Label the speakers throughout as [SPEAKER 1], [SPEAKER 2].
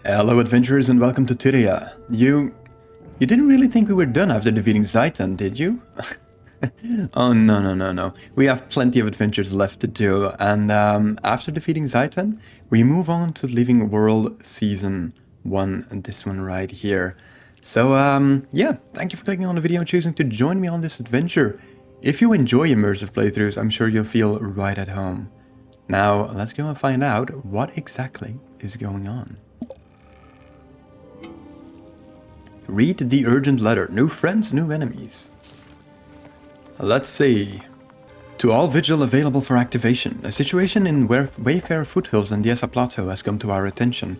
[SPEAKER 1] Hello adventurers and welcome to Tyria. You didn't really think we were done after defeating Zaitan, did you? Oh no. We have plenty of adventures left to do, and after defeating Zaitan, we move on to Living World Season 1, and this one right here. So yeah, thank you for clicking on the video and choosing to join me on this adventure. If you enjoy immersive playthroughs, I'm sure you'll feel right at home. Now, let's go and find out what exactly is going on. Read the urgent letter. New friends, new enemies. Let's see. To all Vigil available for activation, a situation in Wayfarer Foothills and the Essa Plateau has come to our attention.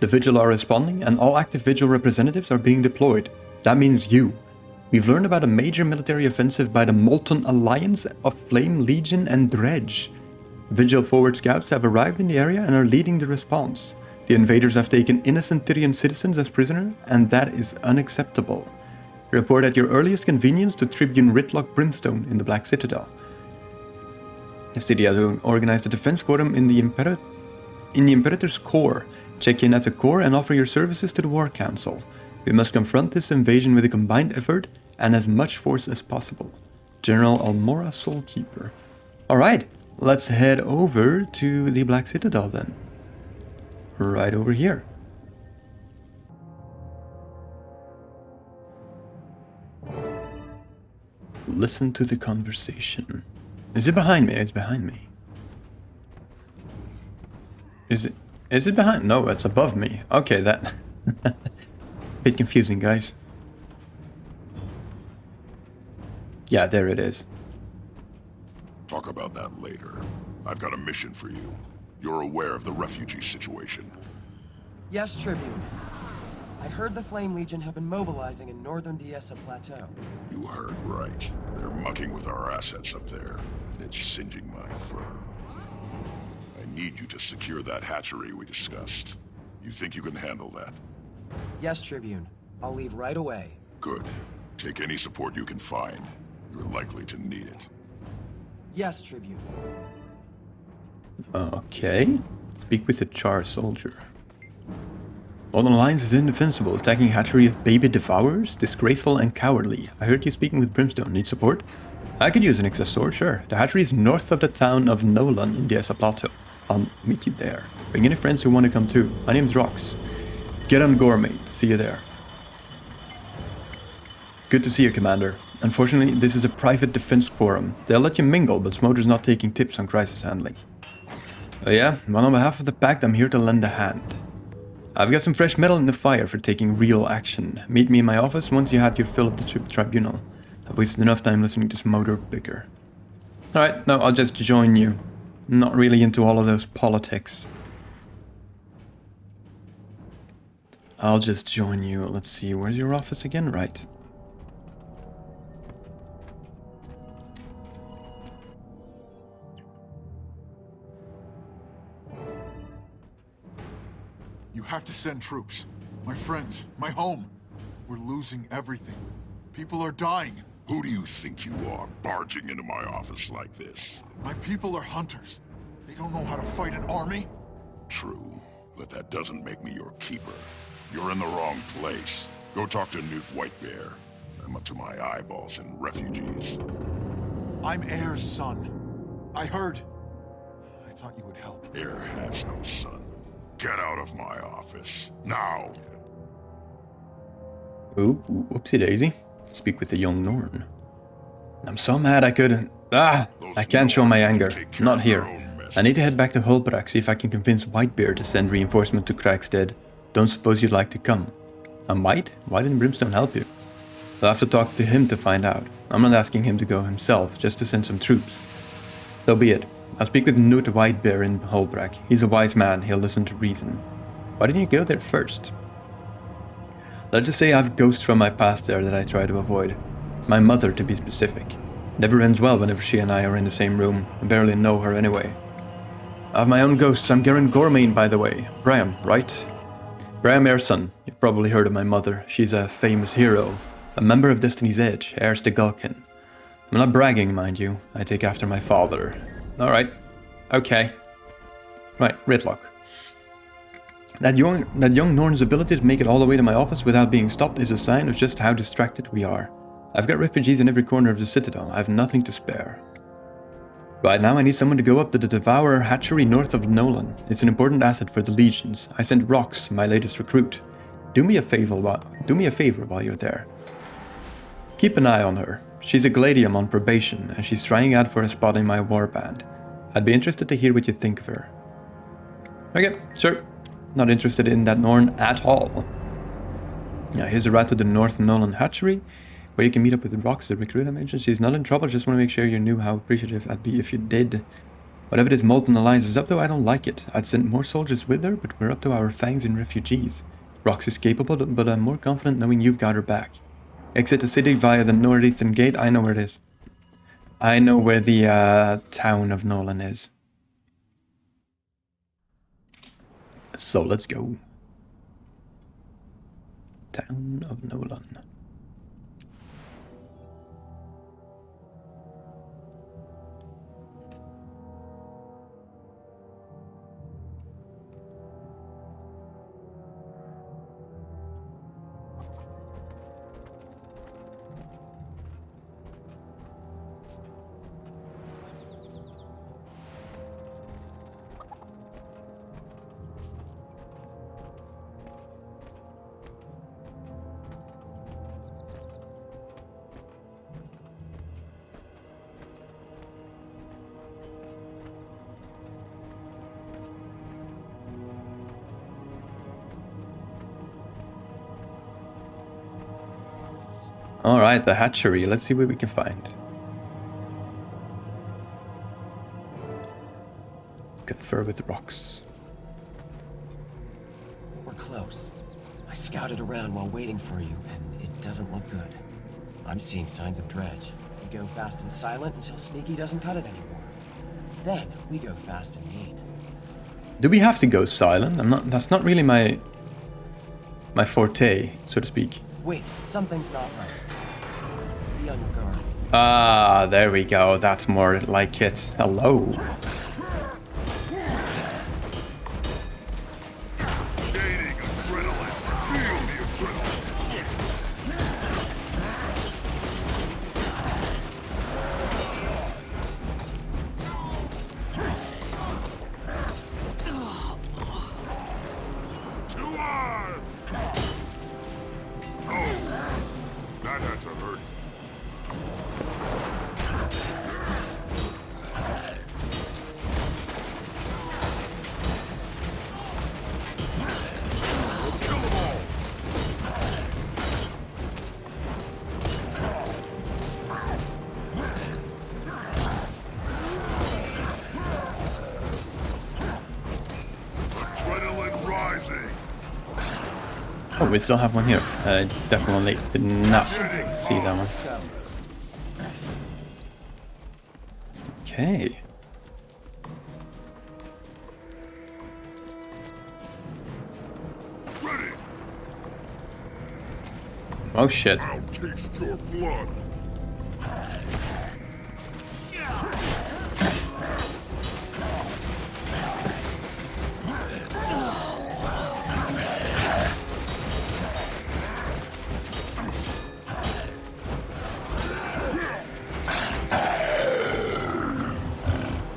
[SPEAKER 1] The Vigil are responding and all active Vigil representatives are being deployed. That means you. We've learned about a major military offensive by the Molten Alliance of Flame Legion and Dredge. Vigil forward scouts have arrived in the area and are leading the response. The invaders have taken innocent Tyrian citizens as prisoners, and that is unacceptable. Report at your earliest convenience to Tribune Ritlock Brimstone in the Black Citadel. The city has organized a defense quorum in the Imperator's core. Check in at the core and offer your services to the War Council. We must confront this invasion with a combined effort and as much force as possible. General Almora Soulkeeper. Alright, let's head over to the Black Citadel then. Right over here. Listen to the conversation. Is it behind me? It's behind me. Is it behind? No, it's above me. Okay, that bit confusing, guys. Yeah, there it is.
[SPEAKER 2] Talk about that later. I've got a mission for you. You're aware of the refugee situation.
[SPEAKER 3] Yes, Tribune. I heard the Flame Legion have been mobilizing in northern Essa Plateau.
[SPEAKER 2] You heard right. They're mucking with our assets up there, and it's singeing my fur. I need you to secure that hatchery we discussed. You think you can handle that?
[SPEAKER 3] Yes, Tribune. I'll leave right away.
[SPEAKER 2] Good. Take any support you can find. You're likely to need it.
[SPEAKER 3] Yes, Tribune.
[SPEAKER 1] Okay. Speak with the Charr soldier. Modern Alliance is indefensible, attacking hatchery of baby devourers? Disgraceful and cowardly. I heard you speaking with Brimstone. Need support? I could use an excess sword, sure. The hatchery is north of the town of Nolan in the Essa Plateau. I'll meet you there. Bring any friends who want to come too. My name's Rox. Get on Gourmet. See you there. Good to see you, Commander. Unfortunately, this is a private defense quorum. They'll let you mingle, but Smolder's not taking tips on crisis handling. Yeah, well, on behalf of the Pact, I'm here to lend a hand. I've got some fresh metal in the fire for taking real action. Meet me in my office once you had your fill of the tribunal. I've wasted enough time listening to Smolder bicker. Alright, no, I'll just join you. I'm not really into all of those politics. I'll just join you. Let's see, where's your office again? Right.
[SPEAKER 4] You have to send troops. My friends, my home. We're losing everything. People are dying.
[SPEAKER 2] Who do you think you are, barging into my office like this?
[SPEAKER 4] My people are hunters. They don't know how to fight an army.
[SPEAKER 2] True, but that doesn't make me your keeper. You're in the wrong place. Go talk to Newt Whitebear. I'm up to my eyeballs in refugees.
[SPEAKER 4] I'm Heir's son. I heard. I thought you would help.
[SPEAKER 2] Heir has no son. Get out of my office, now!
[SPEAKER 1] Ooh, whoopsie daisy. Speak with the young Norn. I'm so mad I couldn't... I can't show my anger. Not here. I need to head back to Hulbrak, see if I can convince Whitebeard to send reinforcement to Cragstead. Don't suppose you'd like to come. I might? Why didn't Brimstone help you? I'll have to talk to him to find out. I'm not asking him to go himself, just to send some troops. So be it. I'll speak with Newt Whitebear in Hulbrak. He's a wise man, he'll listen to reason. Why didn't you go there first? Let's just say I have ghosts from my past there that I try to avoid. My mother, to be specific. Never ends well whenever she and I are in the same room. I barely know her anyway. I have my own ghosts. I'm Garen Gormain, by the way. Brian, right? Brian Erson. You've probably heard of my mother. She's a famous hero. A member of Destiny's Edge, heirs to Gulkin. I'm not bragging, mind you. I take after my father. Alright. Okay. Right, Ritlock. That young Norn's ability to make it all the way to my office without being stopped is a sign of just how distracted we are. I've got refugees in every corner of the Citadel. I have nothing to spare. Right now I need someone to go up to the Devourer hatchery north of Nolan. It's an important asset for the Legions. I sent Rox, my latest recruit. Do me a favor while you're there. Keep an eye on her. She's a Gladium on probation, and she's trying out for a spot in my warband. I'd be interested to hear what you think of her. Okay, sure. Not interested in that Norn at all. Now here's a route to the North Nolan hatchery, where you can meet up with Rox, the recruit I mentioned. She's not in trouble, just want to make sure you knew how appreciative I'd be if you did. Whatever this Molten Alliance is up to, I don't like it. I'd send more soldiers with her, but we're up to our fangs in refugees. Rox is capable, but I'm more confident knowing you've got her back. Exit the city via the northeastern gate. I know where it is. I know where the town of Nolan is. So let's go. Town of Nolan. Alright, the hatchery. Let's see what we can find. Confer with Rox.
[SPEAKER 3] We're close. I scouted around while waiting for you, and it doesn't look good. I'm seeing signs of dredge. We go fast and silent until Sneaky doesn't cut it anymore. Then we go fast and mean.
[SPEAKER 1] Do we have to go silent? That's not really my forte, so to speak.
[SPEAKER 3] Wait, something's not right. Be on your guard.
[SPEAKER 1] Ah, there we go. That's more like it. Hello.
[SPEAKER 2] Gaining adrenaline. Feel the adrenaline. Too hard. Oh, that had to hurt. Kill them all. Adrenaline rising.
[SPEAKER 1] Oh, we still have one here. I definitely did not see that one.
[SPEAKER 3] Let's go.
[SPEAKER 1] Okay.
[SPEAKER 2] Ready.
[SPEAKER 1] Oh shit.
[SPEAKER 2] I'll taste your blood.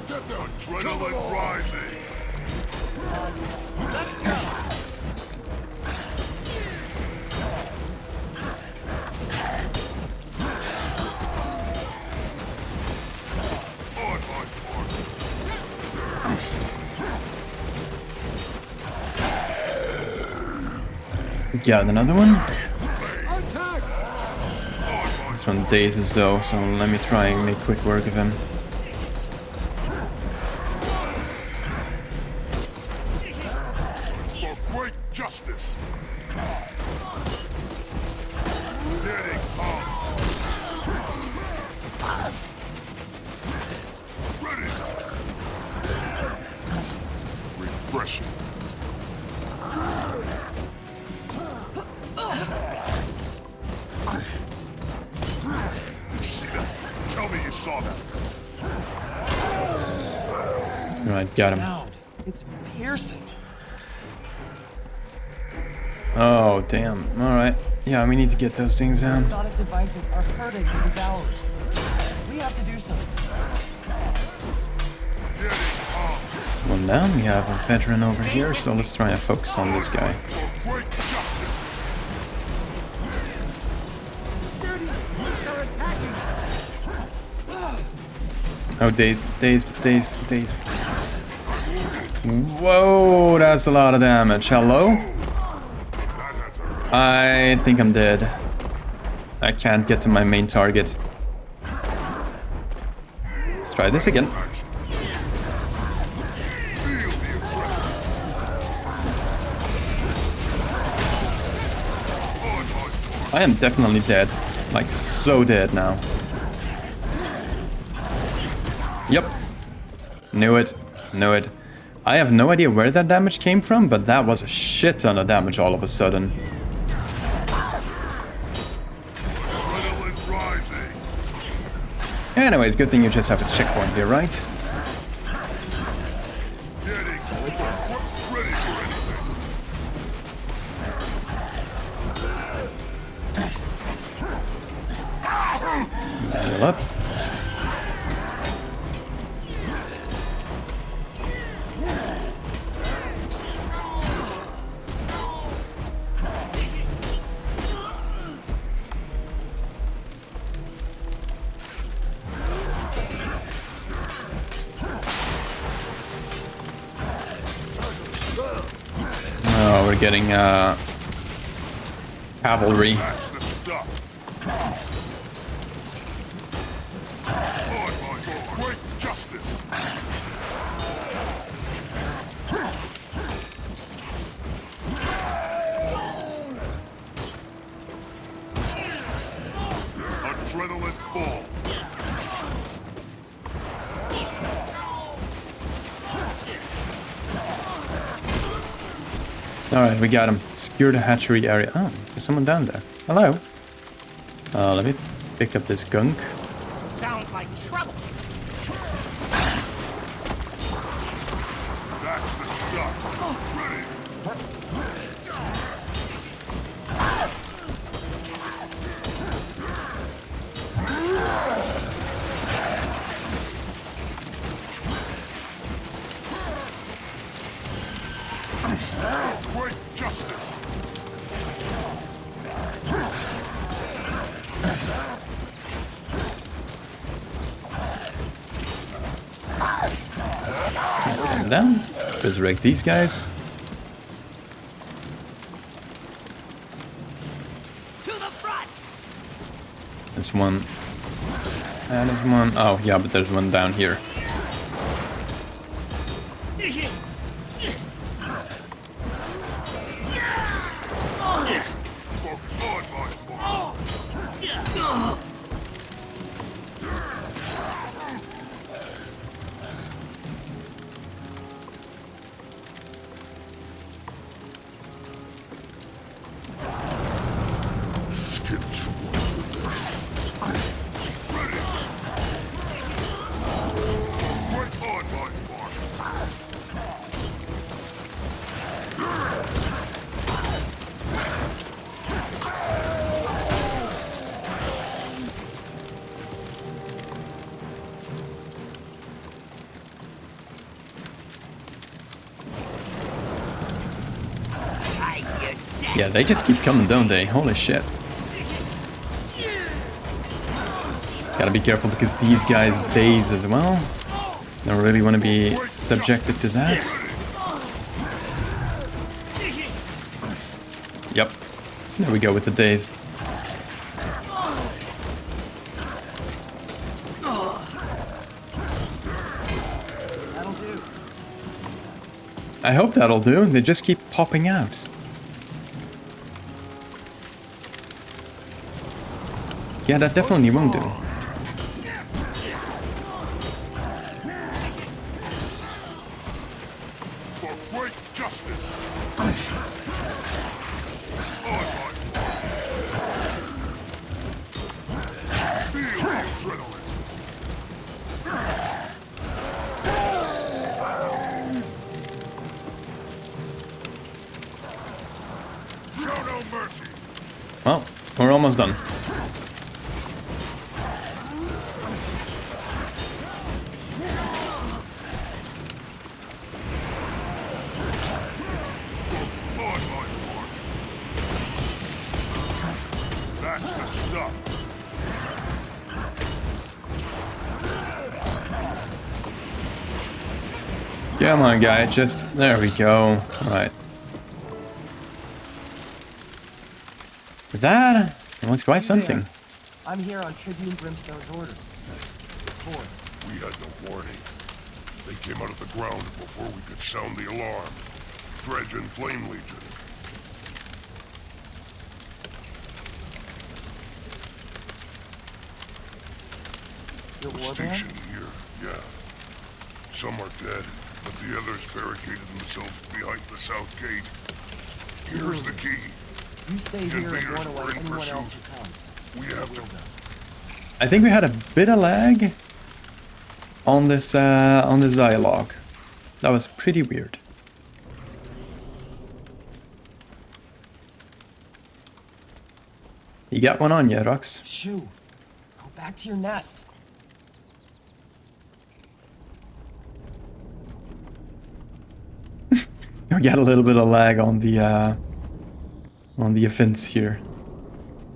[SPEAKER 2] Get the adrenaline rising. On my part.
[SPEAKER 1] Got another one. This one dazes though, so let me try and make quick work of him.
[SPEAKER 2] For great justice. Getting up. Ready. Refreshing. Did you see that? Tell me you saw that.
[SPEAKER 1] Alright, got him.
[SPEAKER 3] Sound. It's piercing.
[SPEAKER 1] Oh, damn. Alright. Yeah, we need to get those things down.
[SPEAKER 3] Sonic devices are hurting the devourers. We have to do something.
[SPEAKER 1] One down. We have a veteran over here, so let's try and focus on this guy. Oh, dazed. Whoa, that's a lot of damage. Hello? I think I'm dead. I can't get to my main target. Let's try this again. I am definitely dead. Like, so dead now. Yep. Knew it. I have no idea where that damage came from, but that was a shit ton of damage all of a sudden. Anyways, good thing you just have a checkpoint here, right? Level up. Oh, we're getting cavalry.
[SPEAKER 2] That's the stuff. Quick justice. Adrenaline ball.
[SPEAKER 1] Alright, we got him. Secure the hatchery area. Oh, there's someone down there. Hello. Let me pick up this gunk.
[SPEAKER 5] Sounds like trouble.
[SPEAKER 2] That's the stuff. Ready. Quick justice.
[SPEAKER 1] And down. Resurrect these guys.
[SPEAKER 5] To the front.
[SPEAKER 1] There's one. And there's one. Oh, yeah, but there's one down here. Yeah, they just keep coming, don't they? Holy shit. Gotta be careful because these guys daze as well. Don't really want to be subjected to that. Yep. There we go with the daze.
[SPEAKER 3] That'll do.
[SPEAKER 1] I hope that'll do. They just keep popping out. Yeah, that definitely won't do.
[SPEAKER 2] For great justice. Feel the adrenaline. mercy.
[SPEAKER 1] Well, we're almost done.
[SPEAKER 2] On my mark. That's the stuff.
[SPEAKER 1] Come on, guy, just... There we go. Alright. That was quite something.
[SPEAKER 3] I'm here on Tribune Brimstone's orders. Report.
[SPEAKER 2] We had no warning. They came out of the ground before we could sound the alarm. Dredge and Flame Legion.
[SPEAKER 3] Your
[SPEAKER 2] The
[SPEAKER 3] warband?
[SPEAKER 2] station here, yeah. Some are dead, but the others barricaded themselves behind the south gate. Here's the key.
[SPEAKER 3] You stay here and
[SPEAKER 2] Invaders
[SPEAKER 3] warn
[SPEAKER 2] were
[SPEAKER 3] away
[SPEAKER 2] in
[SPEAKER 3] anyone else
[SPEAKER 2] pursuit.
[SPEAKER 3] who comes.
[SPEAKER 2] We have to...
[SPEAKER 1] I think we had a bit of lag on this dialogue. That was pretty weird. You got one on you, Rox.
[SPEAKER 3] Shoo. Go back to your nest.
[SPEAKER 1] We got a little bit of lag on the offense here.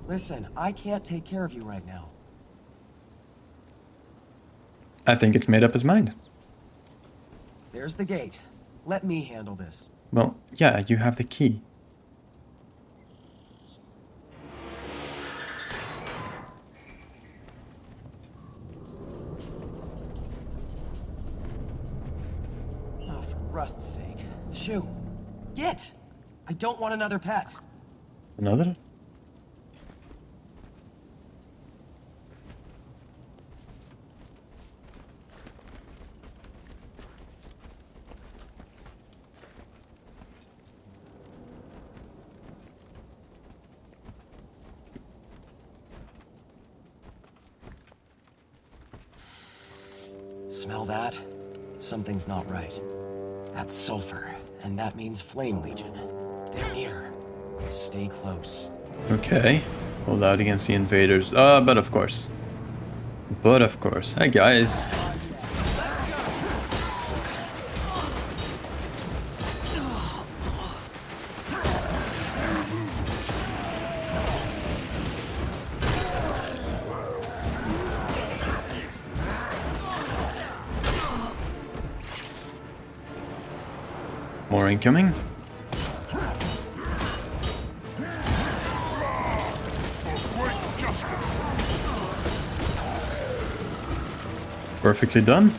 [SPEAKER 3] Listen, I can't take care of you right now.
[SPEAKER 1] I think it's made up its mind.
[SPEAKER 3] There's the gate. Let me handle this.
[SPEAKER 1] Well, yeah, you have the key.
[SPEAKER 3] Oh, for rust's sake. Shoo. Get! I don't want another pet.
[SPEAKER 1] Another?
[SPEAKER 3] Smell that? Something's not right. That's sulfur, and that means Flame Legion. They're near. Stay close.
[SPEAKER 1] Okay. Hold out against the invaders. But of course. But of course. Hey guys. More incoming.
[SPEAKER 2] Great justice.
[SPEAKER 1] Perfectly done.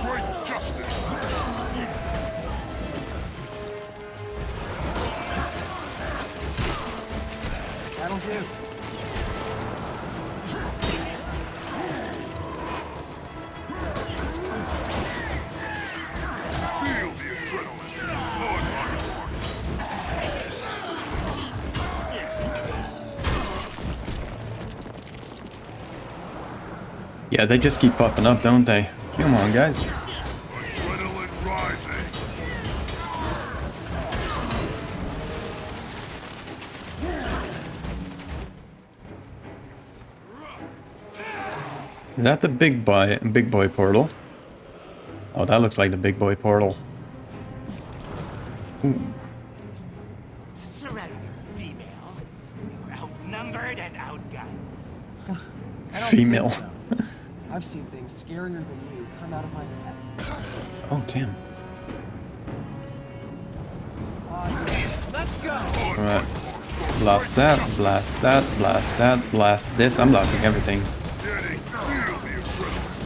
[SPEAKER 2] Great justice.
[SPEAKER 3] That'll do.
[SPEAKER 2] Feel the adrenaline. On my mark.
[SPEAKER 1] Yeah, they just keep popping up, don't they? Come on, guys.
[SPEAKER 2] Adrenaline rising.
[SPEAKER 1] Is that the big boy portal? Oh, that looks like the big boy portal. Ooh.
[SPEAKER 5] Surrender, female. You're outnumbered and outgunned.
[SPEAKER 3] I don't
[SPEAKER 1] Female.
[SPEAKER 3] think so. I've seen things scarier than you come out of my pet.
[SPEAKER 1] Oh, damn.
[SPEAKER 3] Let's go!
[SPEAKER 1] Alright. Blast that, blast that, blast that, blast this. I'm blasting everything.
[SPEAKER 2] Getting feel the adrenaline.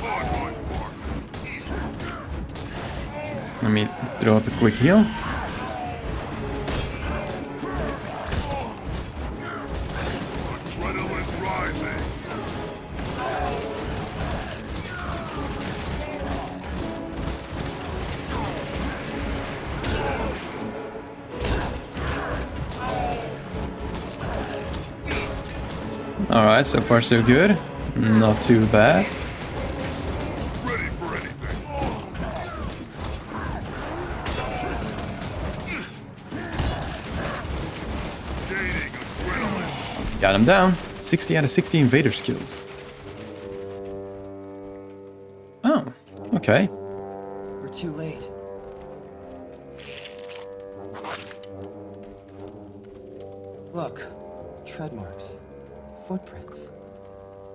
[SPEAKER 2] On my mark.
[SPEAKER 1] Let me throw up a quick heal.
[SPEAKER 2] Adrenaline rising.
[SPEAKER 1] Alright, so far so good. Not too bad.
[SPEAKER 2] Ready for anything. Gaining adrenaline.
[SPEAKER 1] Got him down. 60 out of 60 invader skills. Oh, okay.
[SPEAKER 3] We're too late. Look, tread marks, footprints.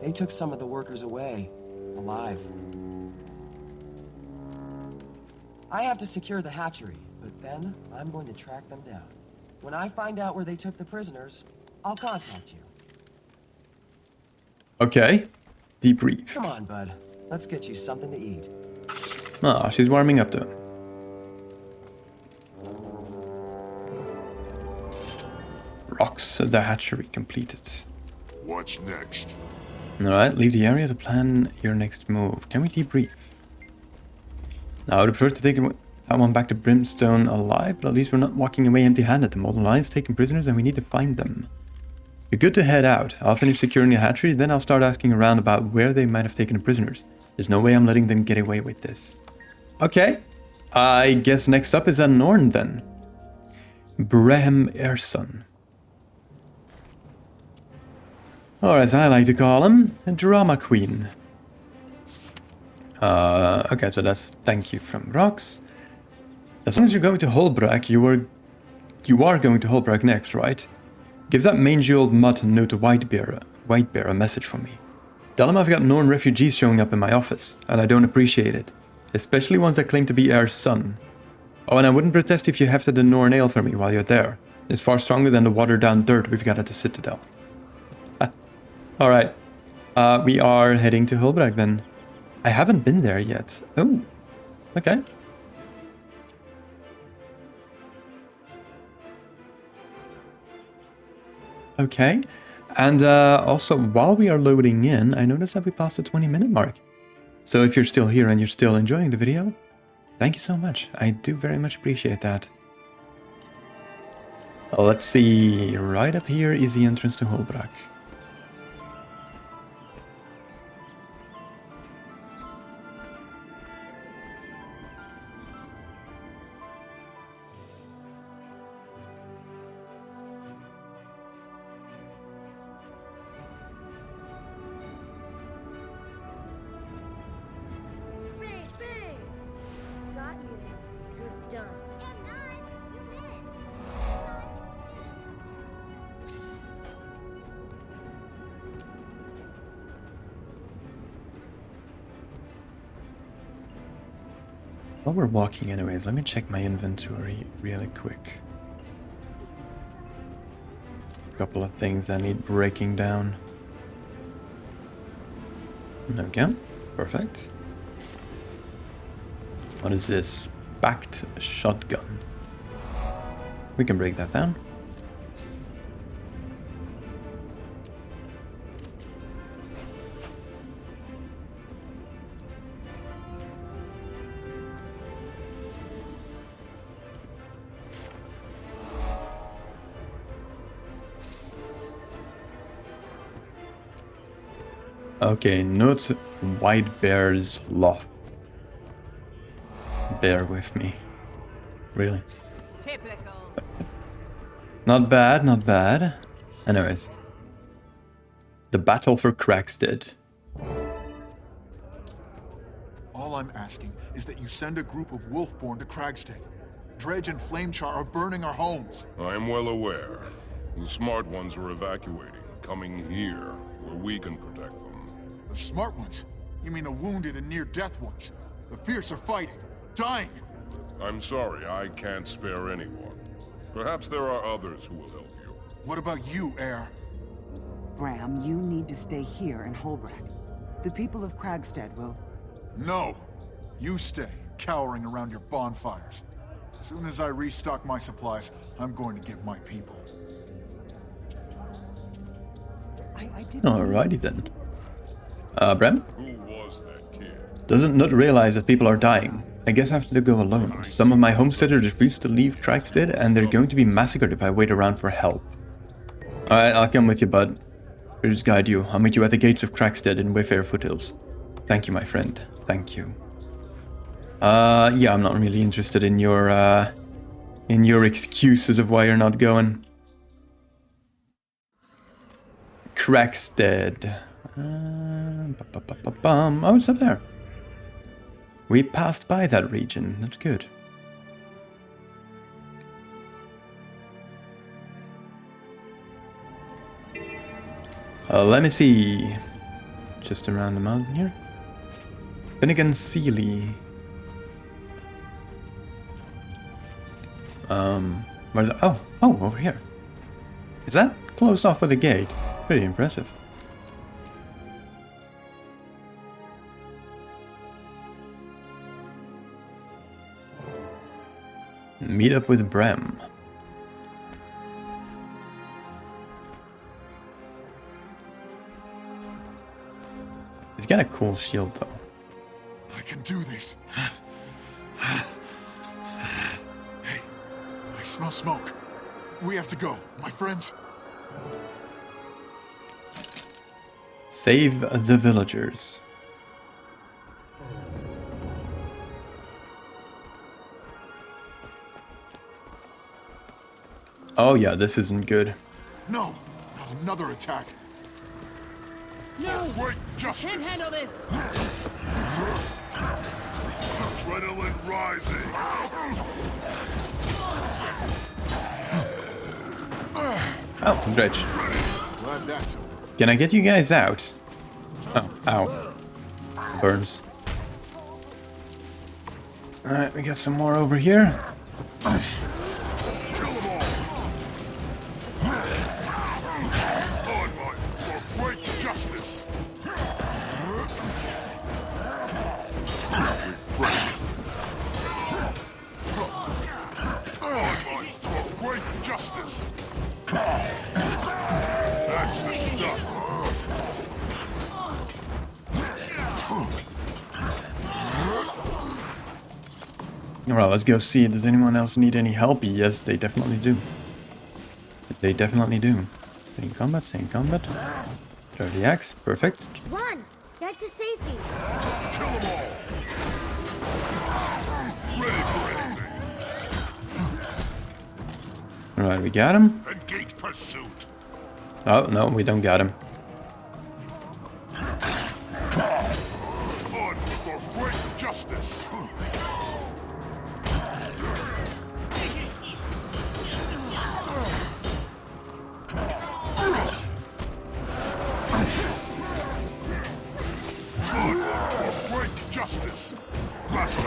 [SPEAKER 3] They took some of the workers away, alive. I have to secure the hatchery, but then I'm going to track them down. When I find out where they took the prisoners, I'll contact you.
[SPEAKER 1] Okay. Debrief.
[SPEAKER 3] Come on, bud. Let's get you something to eat.
[SPEAKER 1] Ah, she's warming up though. Rocks, the hatchery completed.
[SPEAKER 2] What's next?
[SPEAKER 1] Alright, leave the area to plan your next move. Can we debrief? Now, I would prefer to take that one back to Brimstone alive, but at least we're not walking away empty-handed. The Model Lion's taken prisoners and we need to find them. You're good to head out. I'll finish securing the hatchery, then I'll start asking around about where they might have taken the prisoners. There's no way I'm letting them get away with this. Okay. I guess next up is a Norn then. Brehem Erson. Or as I like to call him, a drama queen. Okay, so that's thank you from Rox. As long as you're going to Holbrook, you are going to Holbrook next, right? Give that mangy old mutt note to Whitebear a message from me. Tell him I've got Norn refugees showing up in my office, and I don't appreciate it. Especially ones that claim to be Heir's son. Oh, and I wouldn't protest if you hefted a Norn ale for me while you're there. It's far stronger than the watered-down dirt we've got at the Citadel. Alright. We are heading to Holbrook then. I haven't been there yet. Oh, okay. Okay. And also, while we are loading in, I noticed that we passed the 20-minute mark. So if you're still here and you're still enjoying the video, thank you so much. I do very much appreciate that. Let's see. Right up here is the entrance to Holbrook. While we're walking anyways, let me check my inventory really quick. A couple of things I need breaking down. There we go. Perfect. What is this? Backed shotgun. We can break that down. Okay, note Whitebear's loft. Bear with me. Really.
[SPEAKER 6] Typical.
[SPEAKER 1] Not bad, not bad. Anyways. The battle for Crackstead.
[SPEAKER 4] All I'm asking is that you send a group of Wolfborn to Cragstead. Dredge and Flamechar are burning our homes.
[SPEAKER 2] I'm well aware. The smart ones are evacuating, coming here, where we can protect them.
[SPEAKER 4] The smart ones? You mean the wounded and near-death ones? The fierce are fighting, dying.
[SPEAKER 2] I'm sorry, I can't spare anyone. Perhaps there are others who will help you.
[SPEAKER 4] What about you, Heir?
[SPEAKER 7] Bram, you need to stay here in Holbrook. The people of Cragstead will...
[SPEAKER 4] No! You stay, cowering around your bonfires. As soon as I restock my supplies, I'm going to get my people.
[SPEAKER 7] I didn't...
[SPEAKER 1] Alrighty then. Bram?
[SPEAKER 2] Who was that kid?
[SPEAKER 1] Doesn't not realize that people are dying. I guess I have to go alone. Some of my homesteaders refuse to leave Crackstead, and they're going to be massacred if I wait around for help. Alright, I'll come with you, bud. Spirits guide you. I'll meet you at the gates of Crackstead in Wayfarer Foothills. Thank you, my friend. Thank you. Yeah, I'm not really interested in your excuses of why you're not going. Crackstead. Oh, it's up there. We passed by that region. That's good. Let me see. Just around the mountain here. Finnegan Sealy. Where's the, oh, over here. Is that closed off with a gate? Pretty impressive. Meet up with Bram. He's got a cool shield though.
[SPEAKER 4] I can do this. Hey, I smell smoke. We have to go, my friends.
[SPEAKER 1] Save the villagers. Oh yeah, this isn't good.
[SPEAKER 4] No, not another attack.
[SPEAKER 5] No!
[SPEAKER 2] Great justice!
[SPEAKER 5] Can't handle this!
[SPEAKER 2] Adrenaline rising!
[SPEAKER 1] Oh, great.
[SPEAKER 4] Glad that's over.
[SPEAKER 1] Can I get you guys out? Oh, ow. Burns. Alright, we got some more over here.
[SPEAKER 2] Kill them all! Onward for great justice! Onward for great justice! That's the stuff!
[SPEAKER 1] Alright, let's go see. Does anyone else need any help? Yes, they definitely do. They definitely do. Stay in combat, stay in combat. Throw the axe, perfect.
[SPEAKER 6] Run! Back to safety!
[SPEAKER 2] Kill them all! Ready for anything!
[SPEAKER 1] Alright, we got him.
[SPEAKER 2] Engage pursuit!
[SPEAKER 1] Oh, no, we don't got him.
[SPEAKER 2] On for great justice! On for great justice! Master!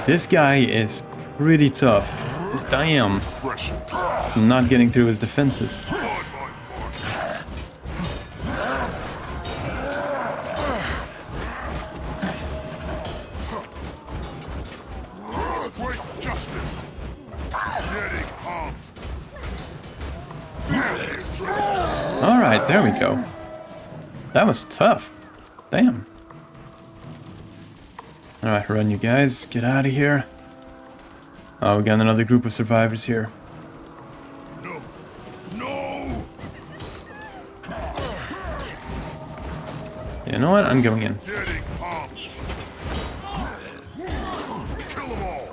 [SPEAKER 1] This guy is pretty tough. Damn.
[SPEAKER 2] Pressure!
[SPEAKER 1] He's not getting through his defenses.
[SPEAKER 2] On my mark! Great justice! Getting pumped!
[SPEAKER 1] Alright, there we go. That was tough. Damn. Alright, run you guys. Get out of here. Oh, we got another group of survivors here.
[SPEAKER 2] No! No!
[SPEAKER 1] You know what? I'm going in.
[SPEAKER 2] Getting pumped! Kill them all!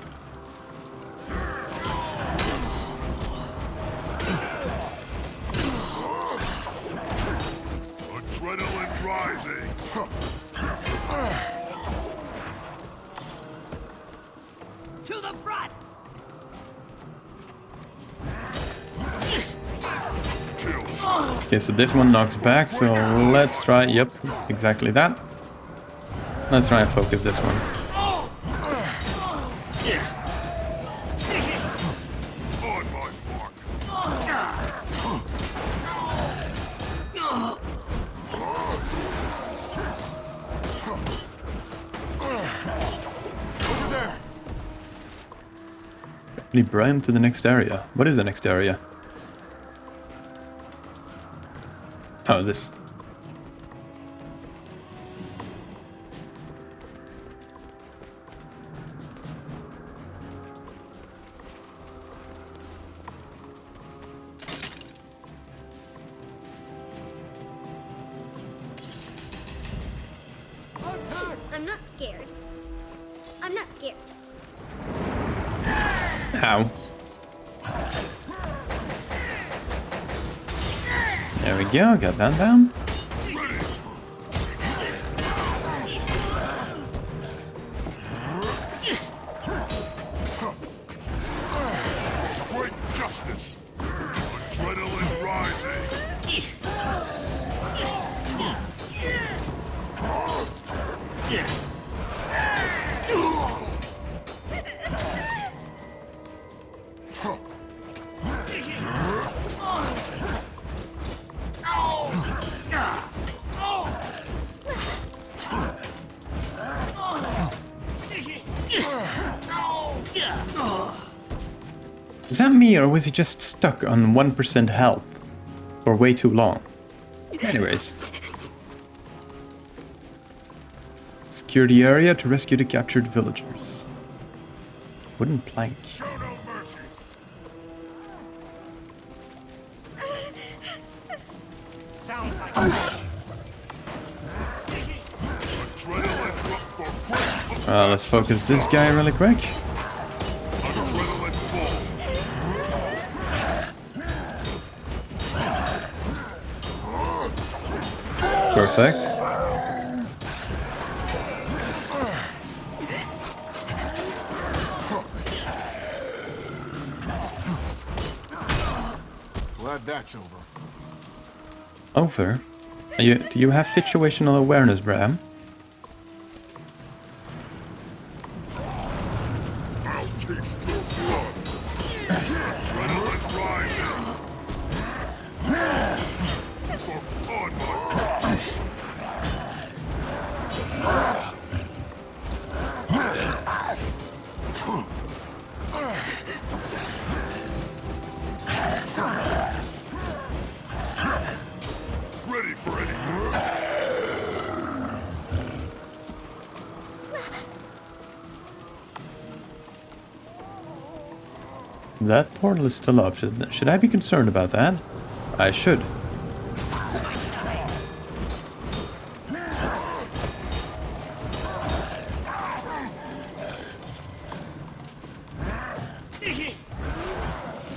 [SPEAKER 2] Adrenaline rising!
[SPEAKER 5] To the front!
[SPEAKER 2] Kill!
[SPEAKER 1] Okay, so this one knocks back, so let's try... Yep, exactly that. Let's try and focus this one.
[SPEAKER 2] On my mark!
[SPEAKER 4] Over there.
[SPEAKER 1] Lead Brian to the next area. What is the next area? Oh, this.
[SPEAKER 6] I'm not scared. I'm not scared.
[SPEAKER 1] Ow. There we go, got that down.
[SPEAKER 2] Great justice. Adrenaline rising.
[SPEAKER 1] Is that me, or was he just stuck on 1% health for way too long? Anyways. Secure the area to rescue the captured villagers. Wooden plank.
[SPEAKER 2] Show no mercy.
[SPEAKER 5] Sounds like
[SPEAKER 2] Adrenaline up for quick.
[SPEAKER 1] Let's focus this guy really quick.
[SPEAKER 2] Adrenaline full.
[SPEAKER 1] Perfect.
[SPEAKER 4] Glad that's over.
[SPEAKER 1] Over. Do you have situational awareness, Bram?
[SPEAKER 2] I'll taste your blood. Adrenaline rising. On my ready for anything.
[SPEAKER 1] That portal is still up. Should I be concerned about that? I should.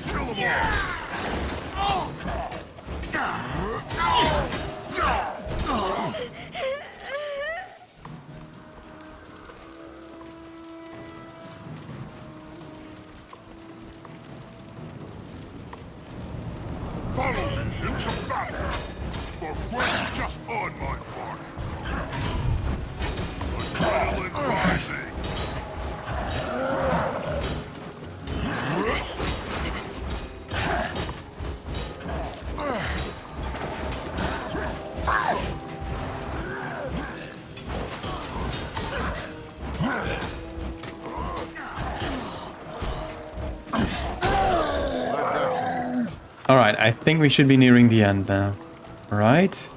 [SPEAKER 2] Kill them all. Follow me into battle. For quick just on my mark. Adrenaline rising.
[SPEAKER 4] Glad that's over.
[SPEAKER 1] Alright, I think we should be nearing the end now. Right?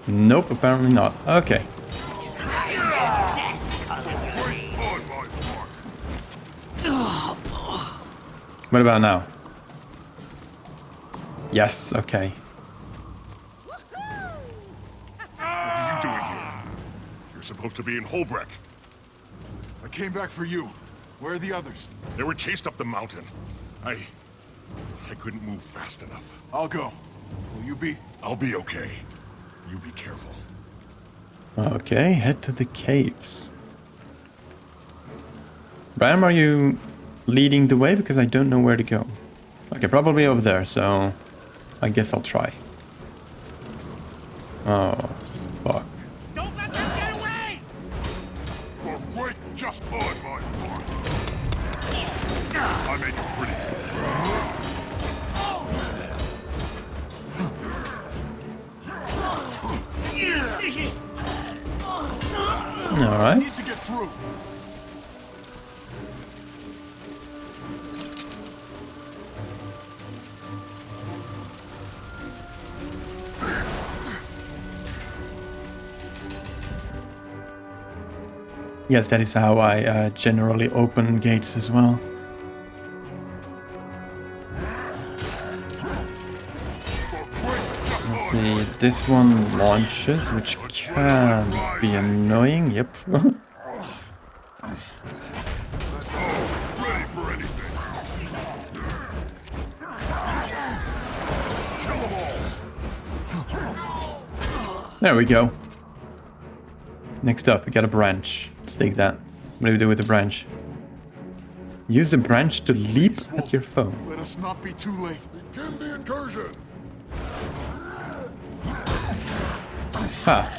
[SPEAKER 1] Nope, apparently not. Okay.
[SPEAKER 2] On my mark.
[SPEAKER 1] What about now? Yes, okay.
[SPEAKER 2] What are you doing here? You're supposed to be in Holbrook.
[SPEAKER 4] I came back for you. Where are the others?
[SPEAKER 2] They were chased up the mountain. I couldn't move fast enough.
[SPEAKER 4] I'll go. Will you be?
[SPEAKER 2] I'll be okay. You be careful.
[SPEAKER 1] Okay, head to the caves. Bram, are you leading the way? Because I don't know where to go. Okay, probably over there, so I guess I'll try. Oh, fuck.
[SPEAKER 5] Don't let them get away!
[SPEAKER 2] For quick just on my mark. I make it pretty.
[SPEAKER 1] Alright.
[SPEAKER 4] Need to get through.
[SPEAKER 1] Yes, that is how I generally open gates as well. Let's see, this one launches, which can be annoying. Yep.
[SPEAKER 2] Ready for anything. Kill them all.
[SPEAKER 1] There we go. Next up, we got a branch. Let's take that. What do we do with the branch? Use the branch to leap at your foe.
[SPEAKER 4] Let us not be too late.
[SPEAKER 2] Begin the incursion.
[SPEAKER 1] Ha.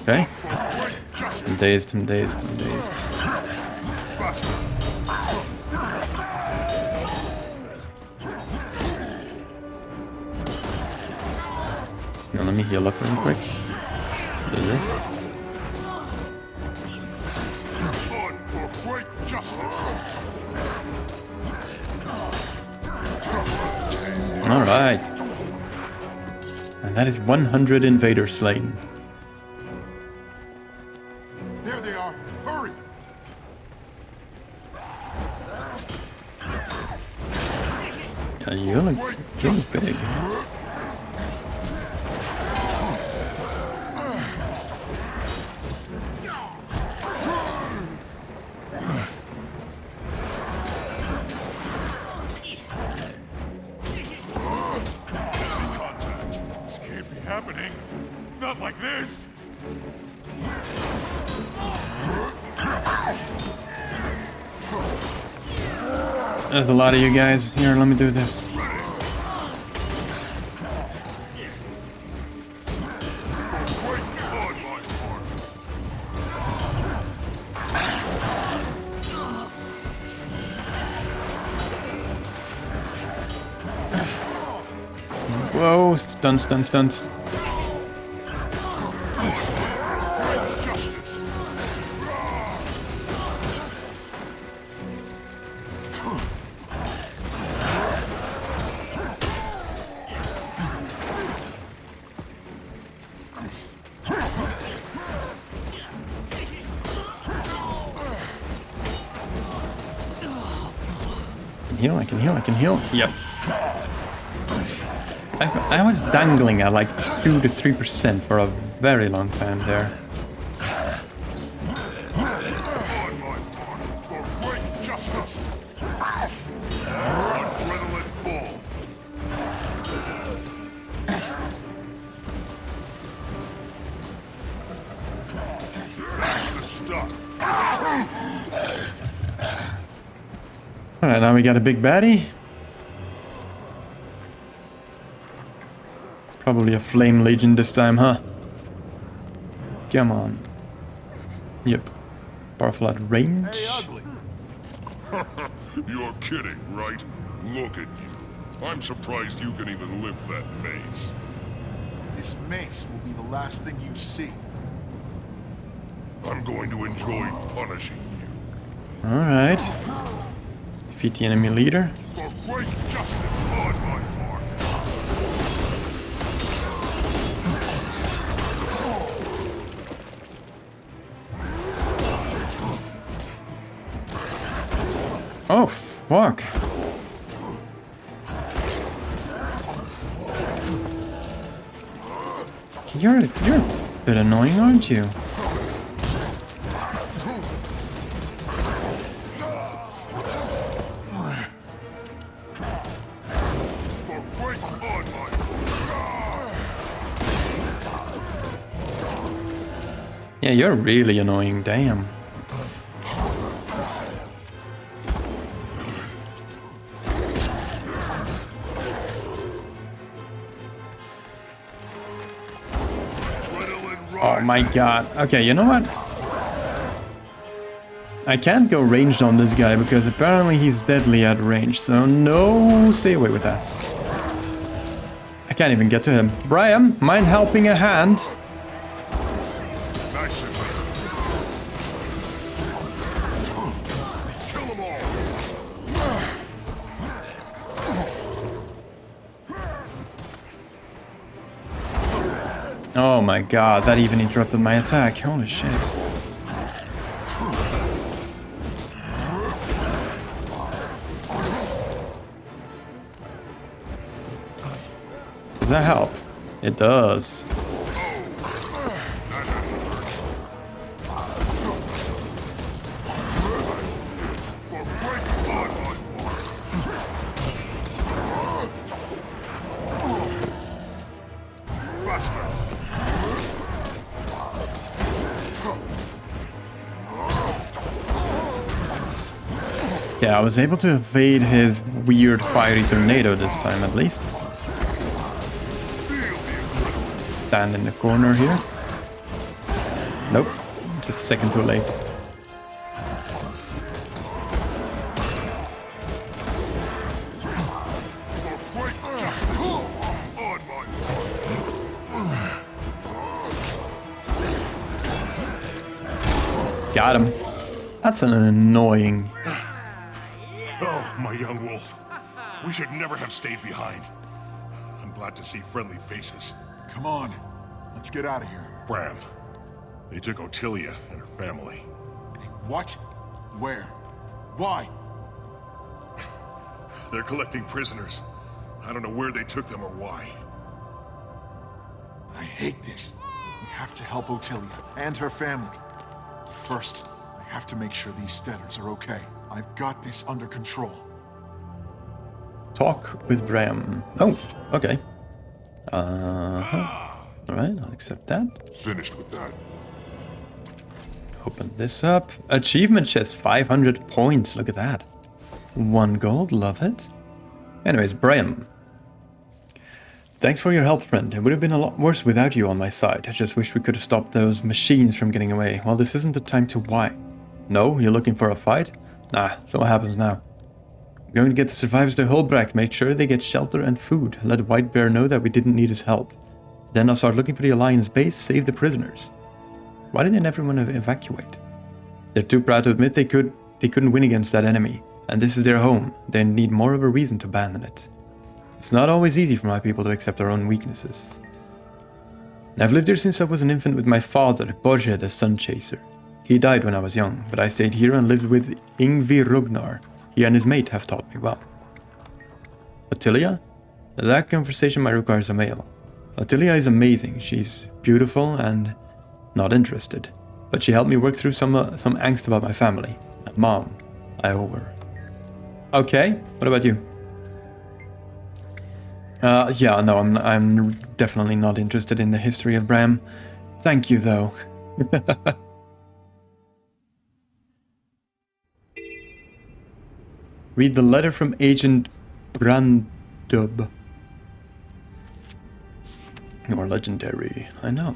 [SPEAKER 1] Okay.
[SPEAKER 2] Great justice.
[SPEAKER 1] I'm dazed, I'm dazed, I'm dazed.
[SPEAKER 2] Faster.
[SPEAKER 1] Now let me heal up real quick. Do this.
[SPEAKER 2] On for great justice.
[SPEAKER 1] Alright. And that is 100 invaders slain.
[SPEAKER 4] There they are. Hurry!
[SPEAKER 1] Yeah, you look big.
[SPEAKER 2] Contact. This can't be happening. Not like this.
[SPEAKER 1] There's a lot of you guys. Here, let me do this.
[SPEAKER 2] Great on my part.
[SPEAKER 1] Whoa, stunt, stunt, stunt.
[SPEAKER 2] Justice.
[SPEAKER 1] I can heal, I can heal. Yes! I was dangling at like 2 to 3% for a very long time there.
[SPEAKER 2] On my part. For great justice. Adrenaline full. That's the stuff.
[SPEAKER 1] Alright, now we got a big baddie. Probably a flame legion this time, huh? Come on. Yep. Powerful at range.
[SPEAKER 4] Hey, ugly.
[SPEAKER 2] You're kidding, right? Look at you. I'm surprised you can even lift that mace.
[SPEAKER 4] This mace will be the last thing you see.
[SPEAKER 2] I'm going to enjoy punishing you.
[SPEAKER 1] Alright. Defeat the enemy leader.
[SPEAKER 2] For great justice on my part.
[SPEAKER 1] Oh, fuck. You're a bit annoying, aren't you?
[SPEAKER 2] For great on my
[SPEAKER 1] Yeah, you're really annoying, damn.
[SPEAKER 2] adrenaline
[SPEAKER 1] Oh
[SPEAKER 2] rise.
[SPEAKER 1] my god. Okay, you know what? I can't go ranged on this guy because apparently he's deadly at range, so no, stay away with that. I can't even get to him. Brian, mind helping a hand?
[SPEAKER 2] Nice and clear. Kill them all.
[SPEAKER 1] Oh my god, that even interrupted my attack. Holy shit. Does that help? It does. Yeah, I was able to evade his weird fiery tornado this time at least. Stand in the corner here. Nope, just a second too late. Got him. That's an annoying...
[SPEAKER 2] Oh, my young wolf. We should never have stayed behind. I'm glad to see friendly faces.
[SPEAKER 4] Come on, let's get out of here.
[SPEAKER 2] Bram, they took Ottilia and her family.
[SPEAKER 4] What? Where? Why?
[SPEAKER 2] They're collecting prisoners. I don't know where they took them or why.
[SPEAKER 4] I hate this. We have to help Ottilia and her family. First, I have to make sure these Steaders are okay. I've got this under control.
[SPEAKER 1] Talk with Bram. Oh, okay. Alright, I'll accept that.
[SPEAKER 2] Finished with that.
[SPEAKER 1] Open this up. Achievement chest, 500 points. Look at that. 1 gold, love it. Anyways, Bram. Thanks for your help, friend. It would have been a lot worse without you on my side. I just wish we could have stopped those machines from getting away. Well, this isn't the time to whine. No? You're looking for a fight? Nah, so what happens now? I'm going to get the survivors to Hulbrak, make sure they get shelter and food. Let White Bear know that we didn't need his help. Then I'll start looking for the Alliance base, save the prisoners. Why didn't everyone evacuate? They're too proud to admit they couldn't win against that enemy. And this is their home. They need more of a reason to abandon it. It's not always easy for my people to accept their own weaknesses. I've lived here since I was an infant with my father, Borje the Sun Chaser. He died when I was young, but I stayed here and lived with Ingvi Rugnar. He and his mate have taught me well. Ottilia? That conversation might require some ale. Ottilia is amazing. She's beautiful and not interested. But she helped me work through some angst about my family. And Mom, I owe her. Okay, what about you? Yeah, no, I'm definitely not interested in the history of Bram. Thank you, though. Read the letter from Agent Brandub. You're legendary, I know.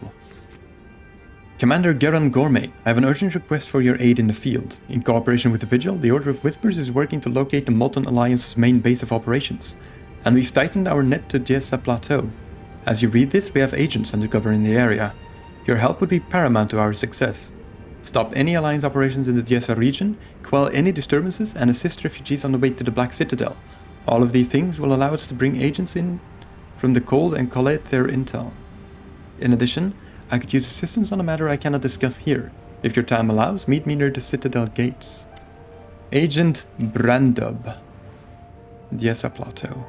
[SPEAKER 1] Commander Geron Gourmet, I have an urgent request for your aid in the field. In cooperation with the Vigil, the Order of Whispers is working to locate the Molten Alliance's main base of operations, and we've tightened our net to Jessa Plateau. As you read this, we have agents undercover in the area. Your help would be paramount to our success. Stop any Alliance operations in the Jessa region, quell any disturbances, and assist refugees on the way to the Black Citadel. All of these things will allow us to bring agents in from the cold and collate their intel. In addition, I could use assistance on a matter I cannot discuss here. If your time allows, meet me near the Citadel gates. Agent Brandub. Jessa Plateau.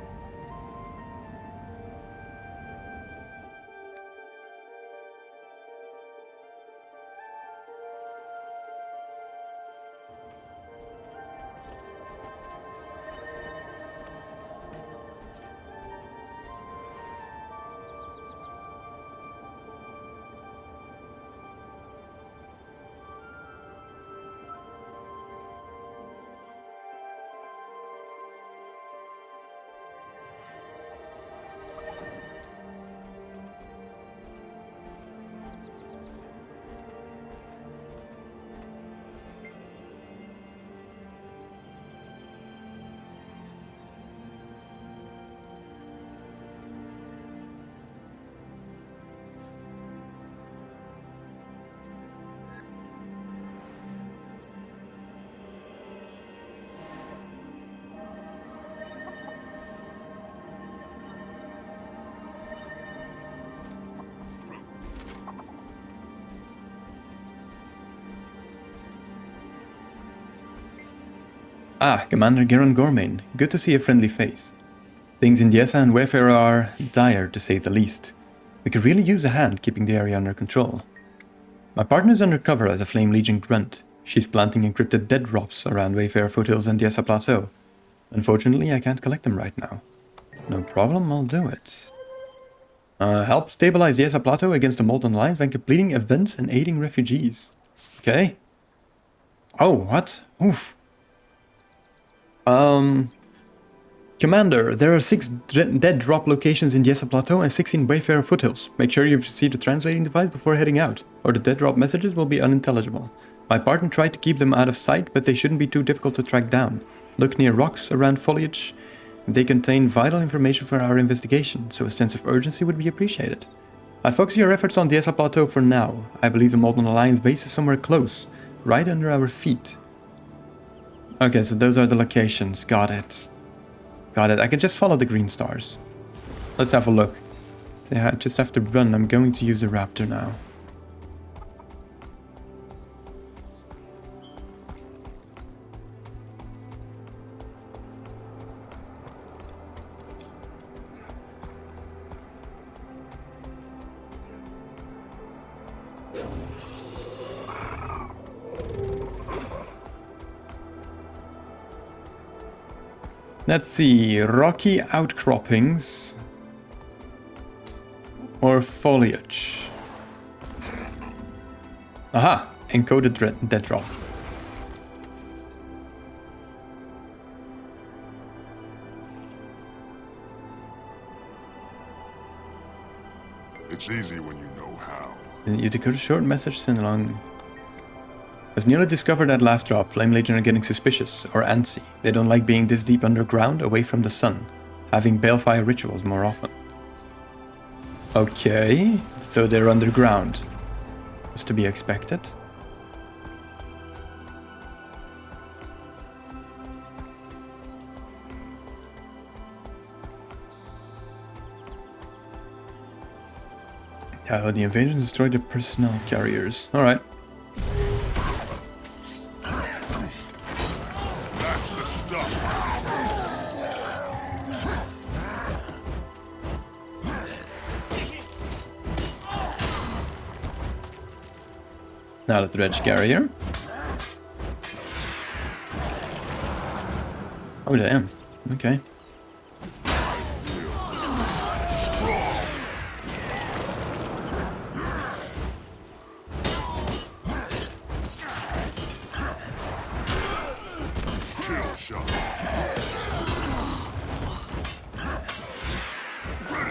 [SPEAKER 1] Ah, Commander Geron Gormain. Good to see a friendly face. Things in Jessa and Wayfarer are dire, to say the least. We could really use a hand keeping the area under control. My partner's undercover as a Flame Legion grunt. She's planting encrypted dead drops around Wayfarer Foothills and Yessa Plateau. Unfortunately, I can't collect them right now. No problem, I'll do it. Help stabilize Yessa Plateau against the Molten Alliance when completing events and aiding refugees. Okay. Oh, what? Oof. Commander, there are 6 dead drop locations in Yessa Plateau and 6 in Wayfarer Foothills. Make sure you've received a translating device before heading out, or the dead drop messages will be unintelligible. My partner tried to keep them out of sight, but they shouldn't be too difficult to track down. Look near rocks around foliage. They contain vital information for our investigation, so a sense of urgency would be appreciated. I'd focus your efforts on the Yessa Plateau for now. I believe the Molten Alliance base is somewhere close, right under our feet. Okay, so those are the locations. Got it. Got it. I can just follow the green stars. Let's have a look. So I just have to run. I'm going to use the raptor now. Let's see, rocky outcroppings or foliage. Aha, encoded dead drop.
[SPEAKER 2] It's easy when you know how.
[SPEAKER 1] You decode a short message sent along. As newly discovered at last drop, Flame Legion are getting suspicious, or antsy. They don't like being this deep underground, away from the sun, having balefire rituals more often. Okay, so they're underground. Was to be expected. Oh, the invasion destroyed the personnel carriers. Alright. Now the dredge carrier. Oh damn. Okay.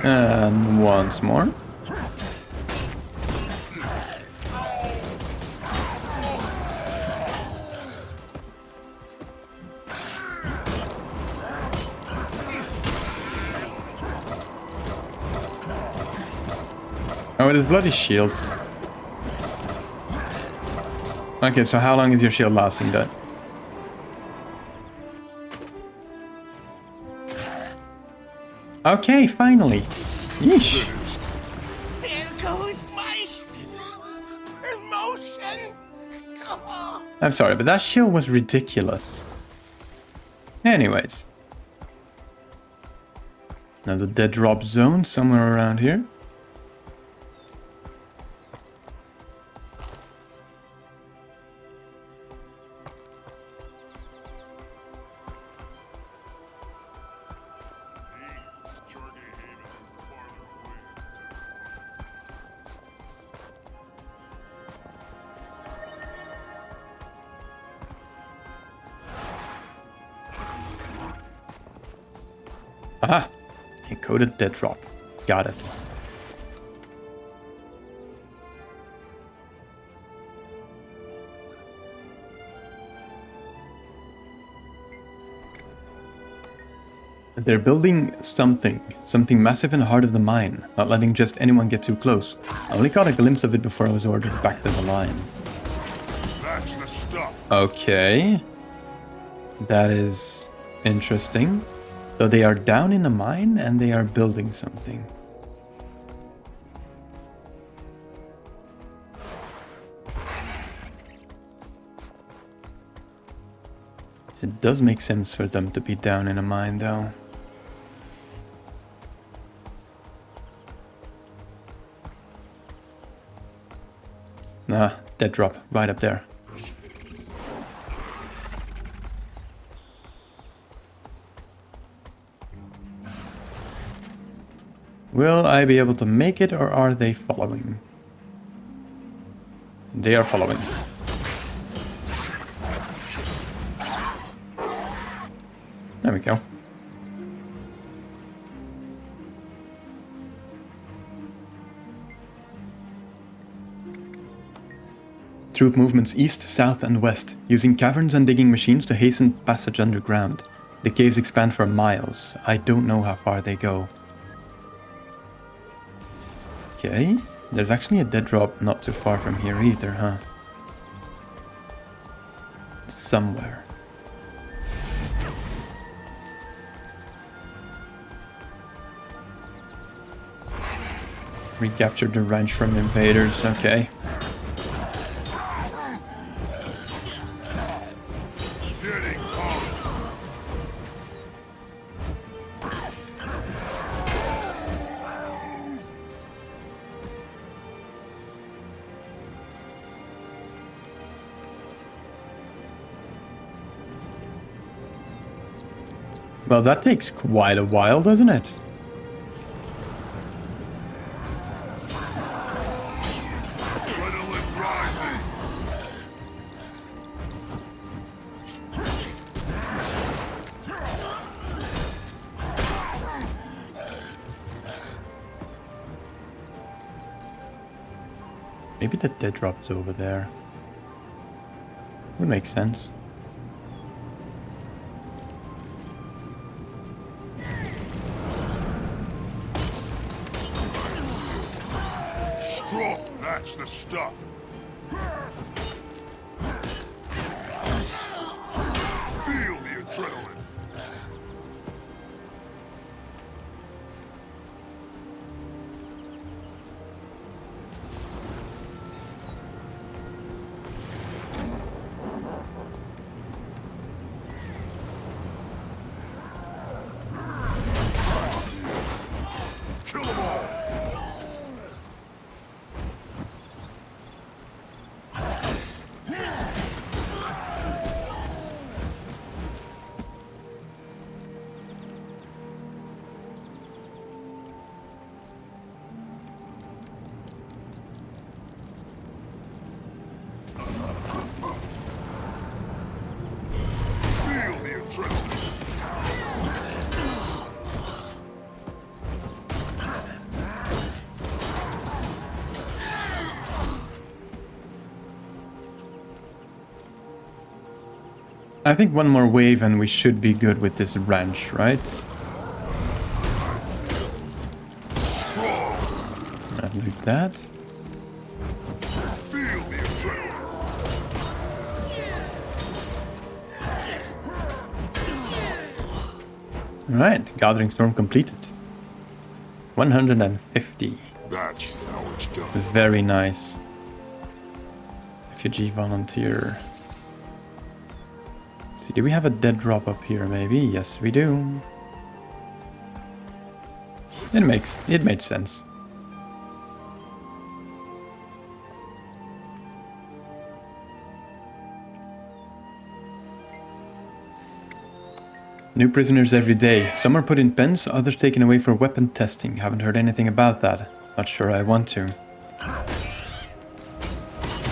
[SPEAKER 1] And once more. Oh, it is bloody shield. Okay, so how long is your shield lasting then? Okay, finally. Yeesh.
[SPEAKER 5] There goes my emotion. Oh.
[SPEAKER 1] I'm sorry, but that shield was ridiculous. Anyways. Now the dead drop zone somewhere around here. Aha! Encoded dead drop. Got it. They're building something massive in the heart of the mine, not letting just anyone get too close. I only caught a glimpse of it before I was ordered back to the line.
[SPEAKER 2] That's the stuff.
[SPEAKER 1] Okay. That is interesting. So they are down in a mine and they are building something. It does make sense for them to be down in a mine though. Ah, dead drop right up there. Will I be able to make it, or are they following? They are following. There we go. Troop movements east, south and west, using caverns and digging machines to hasten passage underground. The caves expand for miles. I don't know how far they go. Okay, there's actually a dead drop not too far from here either, huh? Somewhere. Recaptured the ranch from invaders, okay. Well, that takes quite a while, doesn't it? Maybe the dead drop is over there. Would make sense.
[SPEAKER 2] That's the stuff. Feel the adrenaline. Kill them all.
[SPEAKER 1] I think one more wave and we should be good with this ranch, right? I'll loot that.
[SPEAKER 2] Feel the adrenaline.
[SPEAKER 1] Alright, Gathering Storm completed. 150.
[SPEAKER 2] That's how it's done.
[SPEAKER 1] Very nice. Refugee volunteer. See, do we have a dead drop up here maybe? Yes, we do. It made sense. New prisoners every day. Some are put in pens, others taken away for weapon testing. Haven't heard anything about that. Not sure I want to.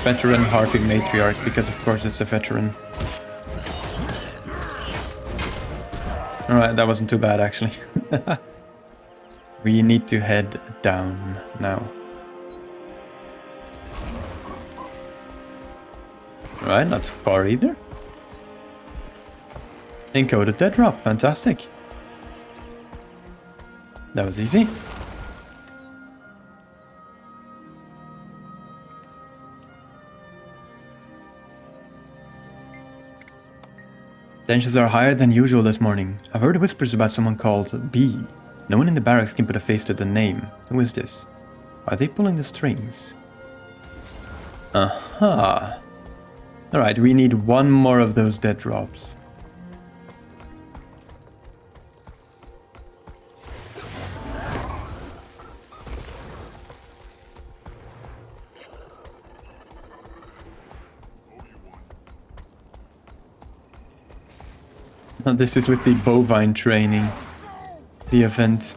[SPEAKER 1] Veteran Harpy Matriarch, because of course it's a veteran. Alright, that wasn't too bad actually. We need to head down now. Alright, not too far either. Encoded dead drop, fantastic. That was easy. Tensions are higher than usual this morning. I've heard whispers about someone called B. No one in the barracks can put a face to the name. Who is this? Are they pulling the strings? Aha. Alright, we need one more of those dead drops. Oh, this is with the bovine training. The event.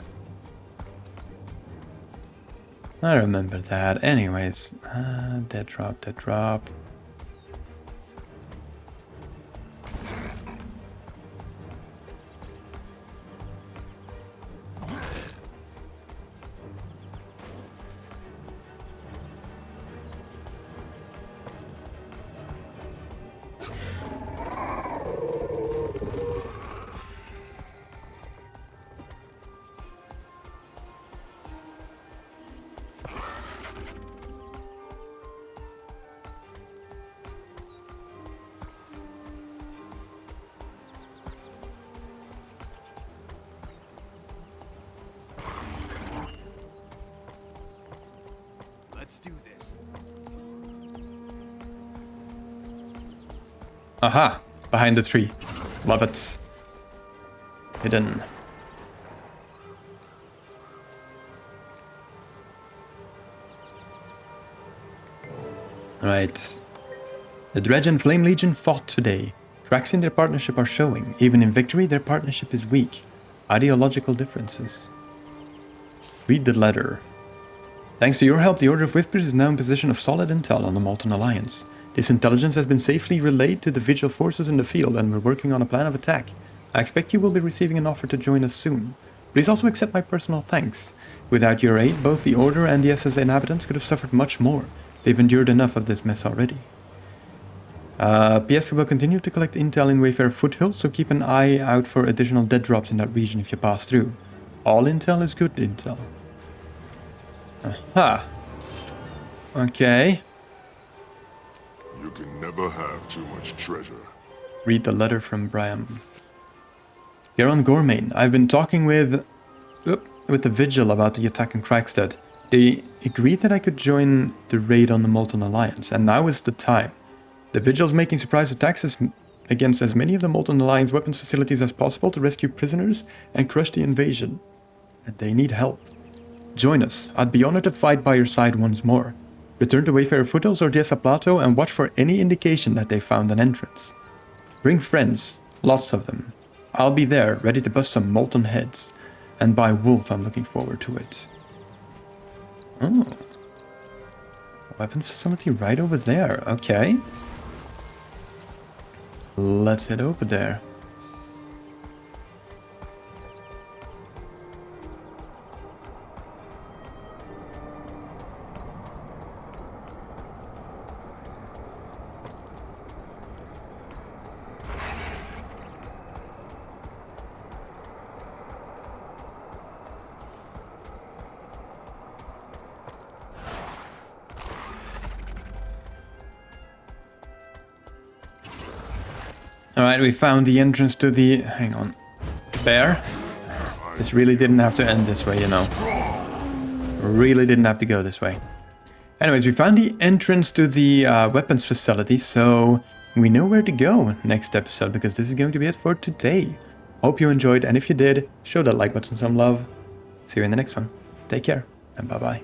[SPEAKER 1] I remember that. Anyways, dead drop, dead drop.
[SPEAKER 5] Let's do this.
[SPEAKER 1] Aha! Behind the tree. Love it. Hidden. Right. The Dredge and Flame Legion fought today. Cracks in their partnership are showing. Even in victory, their partnership is weak. Ideological differences. Read the letter. Thanks to your help, the Order of Whispers is now in possession of solid intel on the Molten Alliance. This intelligence has been safely relayed to the Vigil forces in the field, and we're working on a plan of attack. I expect you will be receiving an offer to join us soon. Please also accept my personal thanks. Without your aid, both the Order and the SS inhabitants could have suffered much more. They've endured enough of this mess already. P.S. We will continue to collect intel in Wayfarer Foothills, so keep an eye out for additional dead drops in that region if you pass through. All intel is good intel. Aha. Okay.
[SPEAKER 2] You can never have too much treasure.
[SPEAKER 1] Read the letter from Bram. You're on Gormain. I've been talking with the Vigil about the attack in Kragstead. They agreed that I could join the raid on the Molten Alliance, and now is the time. The Vigil's making surprise attacks against as many of the Molten Alliance weapons facilities as possible to rescue prisoners and crush the invasion. And they need help. Join us. I'd be honored to fight by your side once more. Return to Wayfarer Foothills or Desa Plateau and watch for any indication that they found an entrance. Bring friends, lots of them. I'll be there, ready to bust some molten heads. And by Wolf, I'm looking forward to it. Oh. Weapon facility right over there. Okay. Let's head over there. Alright, we found the entrance to the... hang on. Bear? This really didn't have to end this way, you know. Really didn't have to go this way. Anyways, we found the entrance to the weapons facility, so we know where to go next episode, because this is going to be it for today. Hope you enjoyed, and if you did, show that like button some love. See you in the next one. Take care, and bye-bye.